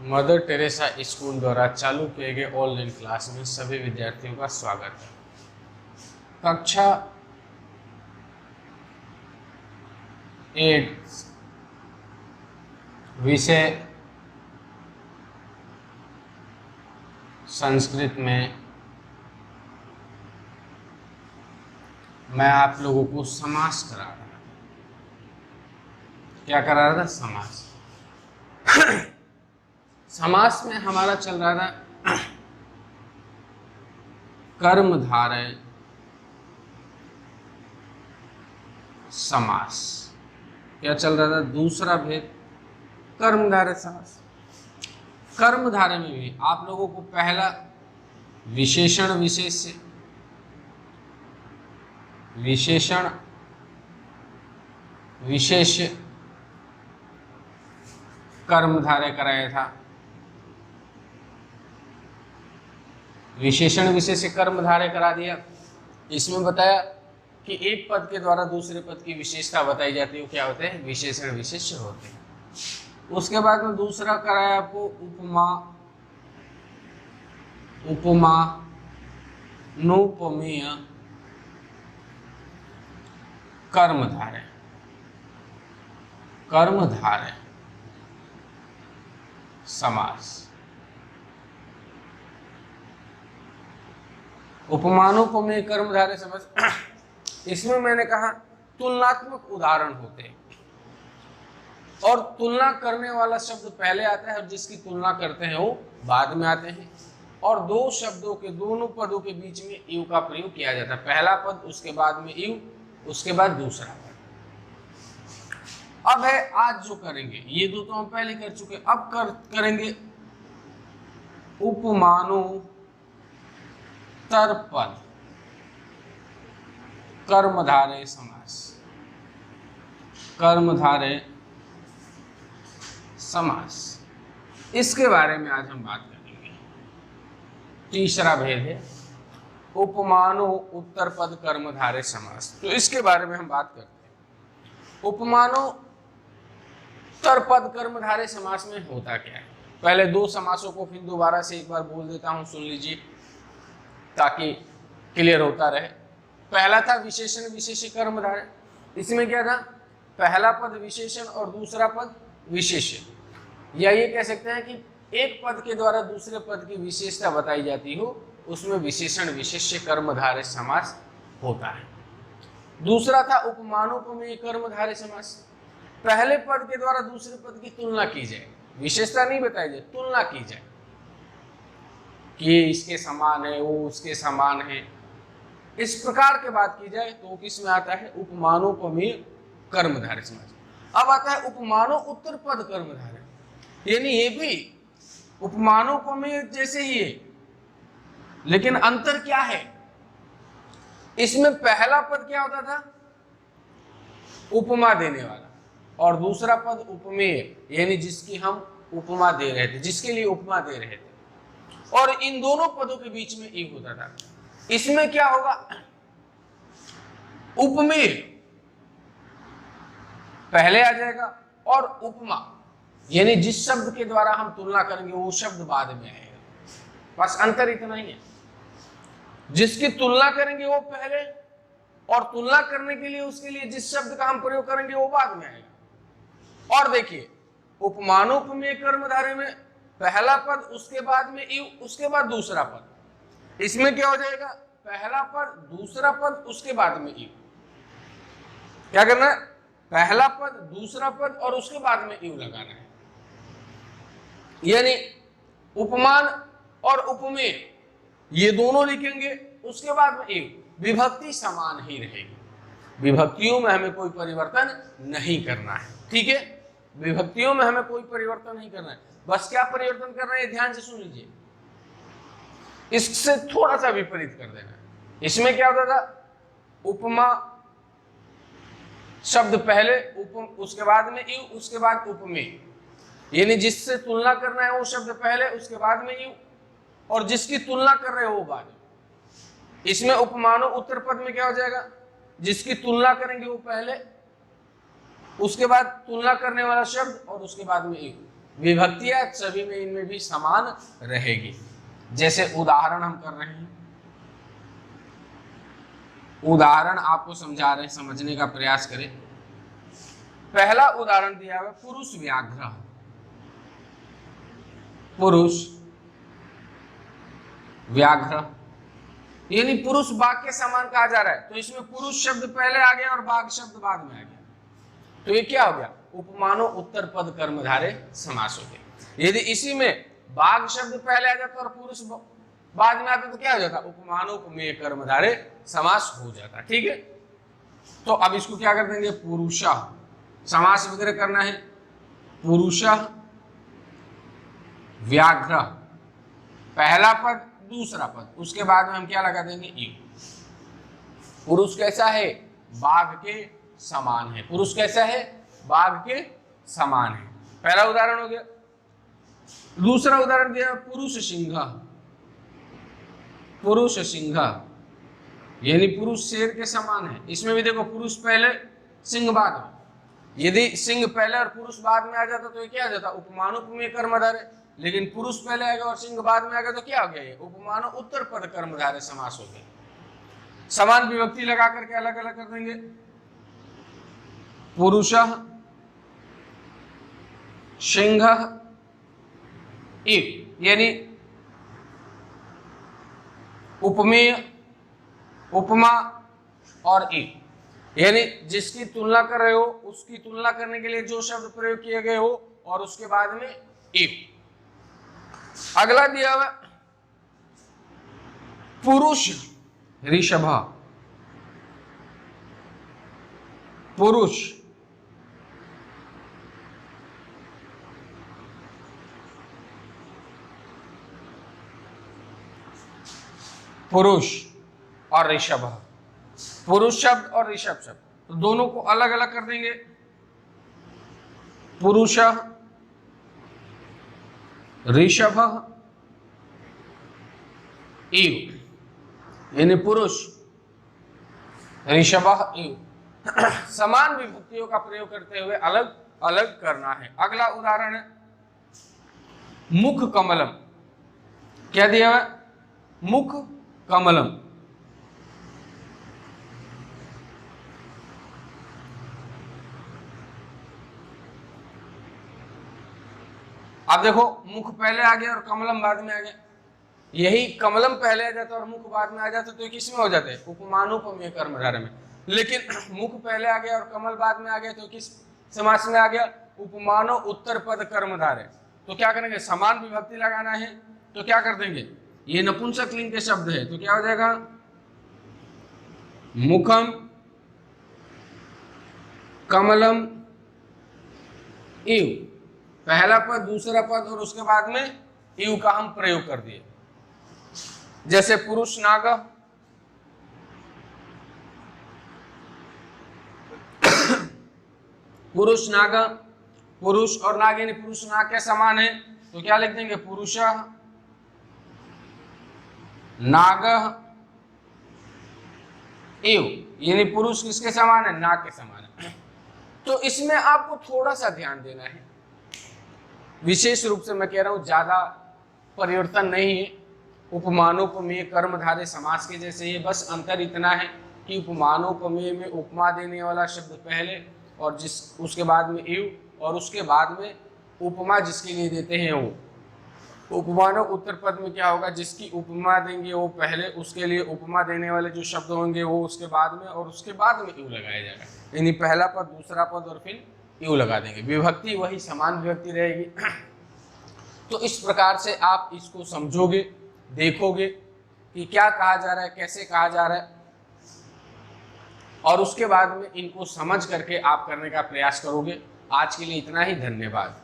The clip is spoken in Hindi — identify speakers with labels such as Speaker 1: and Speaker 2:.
Speaker 1: मदर टेरेसा स्कूल द्वारा चालू किए गए ऑनलाइन क्लास में सभी विद्यार्थियों का स्वागत है। कक्षा 8 विषय संस्कृत में मैं आप लोगों को समास करा रहा था। क्या करा रहा था? समास। समास में हमारा चल रहा था कर्मधारय समास। क्या चल रहा था? दूसरा भेद कर्मधारय समास। कर्मधारय में भी आप लोगों को पहला विशेषण विशेष्य, विशेषण विशेष्य कर्मधारय कराया था। विशेषण विशेष्य कर्मधारय करा दिया। इसमें बताया कि एक पद के द्वारा दूसरे पद की विशेषता बताई जाती है, क्या होते हैं? विशेषण विशेष्य होते हैं। उसके बाद में दूसरा कराया आपको उपमा, उपमा नोपमेय कर्मधारय, कर्मधारय समास। उपमानोपमेय कर्मधारय समास, इसमें मैंने कहा तुलनात्मक उदाहरण होते हैं और तुलना करने वाला शब्द पहले आता है और जिसकी तुलना करते हैं वो बाद में आते हैं, और दो शब्दों के दोनों पदों के बीच में यू का प्रयोग किया जाता है। पहला पद, उसके बाद में यू, उसके बाद दूसरा पद। अब है आज जो करेंगे, ये दो तो हम पहले कर चुके, अब करेंगे उपमानोत्तर पद कर्मधारय समास, कर्मधारय समास। इसके बारे में आज हम बात करेंगे। तीसरा भेद है उपमानो उत्तर पद कर्मधारय समास। तो इसके बारे में हम बात करते हैं। उपमानो उत्तर पद कर्मधारय समास में होता क्या है? पहले दो समासों को फिर दोबारा से एक बार बोल देता हूं, सुन लीजिए ताकि क्लियर होता रहे। पहला था विशेषण विशेष्य कर्मधारय। इसमें क्या था? पहला पद विशेषण और दूसरा पद विशेष्य, या ये कह सकते हैं कि एक पद के द्वारा दूसरे पद की विशेषता बताई जाती हो, उसमें विशेषण विशेष्य कर्मधारय समास होता है। दूसरा था उपमानोपमेय कर्मधारय समास। पहले पद के द्वारा दूसरे पद की तुलना की जाए, विशेषता नहीं बताई जाए, तुलना की जाए कि ये इसके समान है, वो उसके समान है, इस प्रकार के बात की जाए तो किस में आता है? उपमानोपमेय कर्मधारय समास। अब आता है उपमानो उत्तर पद कर्मधारय, यानी ये भी उपमानोपमेय जैसे ही है, लेकिन अंतर क्या है? इसमें पहला पद क्या होता था? उपमा देने वाला, और दूसरा पद उपमेय, यानी जिसकी हम उपमा दे रहे थे, जिसके लिए उपमा दे रहे थे, और इन दोनों पदों के बीच में एक होता था। इसमें क्या होगा? उपमेय पहले आ जाएगा और उपमा, यानी जिस शब्द के द्वारा हम तुलना करेंगे वो शब्द बाद में आएगा। बस अंतर इतना ही है, जिसकी तुलना करेंगे वो पहले, और तुलना करने के लिए उसके लिए जिस शब्द का हम प्रयोग करेंगे वो बाद में आएगा। और देखिए उपमानोपमेय कर्मधारय में पहला पद, उसके बाद में यू, उसके बाद दूसरा पद। इसमें क्या हो जाएगा? पहला पद, दूसरा पद, उसके बाद में यू। क्या करना है? पहला पद, दूसरा पद और उसके बाद में यू लगाना है। यानी उपमान और उपमेय ये दोनों लिखेंगे, उसके बाद में यू। विभक्ति समान ही रहेगी, विभक्तियों में हमें कोई परिवर्तन नहीं करना है। ठीक है, विभक्तियों में हमें कोई परिवर्तन नहीं करना है। बस क्या परिवर्तन करना है, ध्यान से सुन लीजिए, इससे थोड़ा सा विपरीत कर देना है। इसमें क्या होता था? उपमा शब्द पहले, उसके बाद में यू, उसके बाद उपमेय, यानी जिससे तुलना करना है वो शब्द पहले, उसके बाद में यू, और जिसकी तुलना कर रहे हो वो बाद में। इसमें उपमानो उत्तर पद में क्या हो जाएगा? जिसकी तुलना करेंगे वो पहले, उसके बाद तुलना करने वाला शब्द और उसके बाद में एक, विभक्तियां सभी में इनमें भी समान रहेगी। जैसे उदाहरण हम कर रहे हैं, उदाहरण आपको समझा रहे हैं, समझने का प्रयास करें। पहला उदाहरण दिया हुआ पुरुष व्याघ्र, पुरुष व्याघ्र, यानी पुरुष बाघ के समान कहा जा रहा है, तो इसमें पुरुष शब्द पहले आ गया और बाघ शब्द बाद में आ गया, तो ये क्या हो गया, उपमानो उत्तर पद कर्मधारय समास हो गया। यदि इसी में बाघ शब्द पहले आ जाता और पुरुष बाद में आता तो क्या हो जाता, उपमानो उपमेय कर्मधारय समास हो जाता। ठीक है, तो अब इसको क्या कर देंगे, पुरुषः, समास वगैरह करना है, पुरुषः व्याघ्र, पहला पद दूसरा पद, उसके बाद में हम क्या लगा देंगे, यू। पुरुष कैसा है, बाघ के समान है, पुरुष कैसा है, बाघ के समान है, पहला उदाहरण हो गया। दूसरा उदाहरण दिया पुरुष सिंह, पुरुष सिंह यानी पुरुष शेर के समान है, इसमें भी देखो पुरुष पहले सिंह बाद में, यदि सिंह पहले और पुरुष बाद में आ जाता तो ये क्या आ जाता, उपमान उपमेय कर्मधारय, लेकिन पुरुष पहले आएगा और सिंह बाद में आएगा तो क्या हो गया, ये उपमानो उत्तर पद कर्मधारय समास हो गया। समान विभक्ति लगा करके अलग अलग कर देंगे, पुरुषः सिंहः इव, यानी उपमेय, उपमा और इव, यानी जिसकी तुलना कर रहे हो उसकी तुलना करने के लिए जो शब्द प्रयोग किए गए हो और उसके बाद में इव। अगला दिया हुआ पुरुष ऋषभ, पुरुष पुरुष और ऋषभ, पुरुष शब्द और ऋषभ शब्द, तो दोनों को अलग अलग कर देंगे, पुरुष ऋषभ इव, यानी पुरुष ऋषभ इव, समान विभक्तियों का प्रयोग करते हुए अलग अलग करना है। अगला उदाहरण है मुख कमलम, क्या दिया हुआ, मुख कमलम, अब देखो मुख पहले आ गया और कमलम बाद में आ गया, यही कमलम पहले आ जाता और मुख बाद में आ जाता तो किस में हो जाते, उपमानोपमेय कर्मधारय में, लेकिन मुख पहले आ गया और कमल बाद में आ गया तो किस समास में आ गया, उपमानो उत्तर पद कर्मधारय। तो क्या करेंगे, समान विभक्ति लगाना है तो क्या कर देंगे, ये नपुंसक लिंग के शब्द है तो क्या हो जाएगा, मुखम कमलम इव, पहला पद दूसरा पद और उसके बाद में इव का हम प्रयोग कर दिए। जैसे पुरुष नाग, पुरुष नाग, पुरुष और नाग यानी पुरुष नाग के समान है तो क्या लिख देंगे, पुरुष नाग इव, यानी पुरुष किसके समान है, नाग के समान है। तो इसमें आपको थोड़ा सा ध्यान देना है, विशेष रूप से मैं कह रहा हूं ज्यादा परिवर्तन नहीं है, उपमानोपमेय कर्मधारय समास के जैसे ही, बस अंतर इतना है कि उपमानोपमेय में उपमा देने वाला शब्द पहले और जिस उसके बाद में इव और उसके बाद में उपमा जिसके लिए देते हैं वो, उपमानो उत्तर पद में क्या होगा, जिसकी उपमा देंगे वो पहले, उसके लिए उपमा देने वाले जो शब्द होंगे वो उसके बाद में और उसके बाद में इव लगाया जाएगा, यानी पहला पद दूसरा पद और फिर इव लगा देंगे, विभक्ति वही समान विभक्ति रहेगी। तो इस प्रकार से आप इसको समझोगे, देखोगे कि क्या कहा जा रहा है, कैसे कहा जा रहा है, और उसके बाद में इनको समझ करके आप करने का प्रयास करोगे। आज के लिए इतना ही, धन्यवाद।